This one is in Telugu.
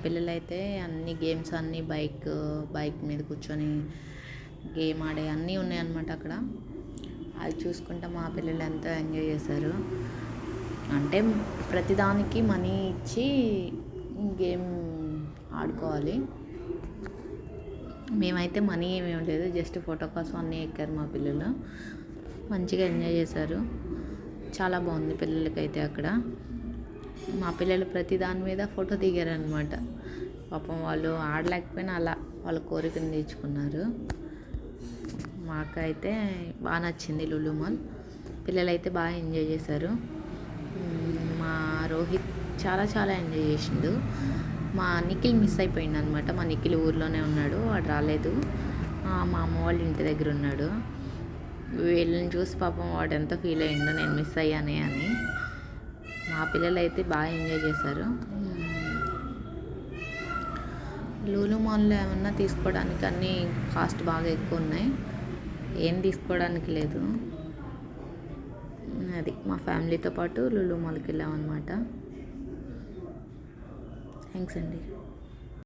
పిల్లలైతే అన్ని గేమ్స్ అన్నీ బైక్ మీద కూర్చొని గేమ్ ఆడే అన్నీ ఉన్నాయన్నమాట అక్కడ. అది చూసుకుంటా మా పిల్లలు ఎంతో ఎంజాయ్ చేశారు. అంటే ప్రతిదానికి మనీ ఇచ్చి గేమ్ ఆడుకోవాలి. మేమైతే మనీ ఏమేమి లేదు, జస్ట్ ఫోటో కోసం అన్నీ ఎక్కారు మా పిల్లలు. మంచిగా ఎంజాయ్ చేశారు. చాలా బాగుంది పిల్లలకైతే అక్కడ. మా పిల్లలు ప్రతి దాని మీద ఫోటో దిగారనమాట. పాపం వాళ్ళు ఆడలేకపోయినా అలా వాళ్ళ కోరికను తీర్చుకున్నారు. మాకైతే బాగా నచ్చింది లులు మాల్. పిల్లలైతే బాగా ఎంజాయ్ చేశారు. మా రోహిత్ చాలా చాలా ఎంజాయ్ చేసిండు. మా నిఖిల్ మిస్ అయిపోయింది అనమాట. మా నిఖిల్ ఊర్లోనే ఉన్నాడు, వాడు రాలేదు. మా అమ్మ వాళ్ళ ఇంటి దగ్గర ఉన్నాడు. వీళ్ళని చూసి పాపం వాడు ఎంత ఫీల్ అయ్యిండో నేను మిస్ అయ్యానే అని. మా పిల్లలు అయితే బాగా ఎంజాయ్ చేశారు. లూలు మాల్లో ఏమన్నా తీసుకోవడానికి అన్నీ కాస్ట్ బాగా ఎక్కువ ఉన్నాయి, ఏం తీసుకోవడానికి లేదు. అది మా ఫ్యామిలీతో పాటు లూలు మాల్కి వెళ్ళామన్నమాట. థ్యాంక్స్ అండి.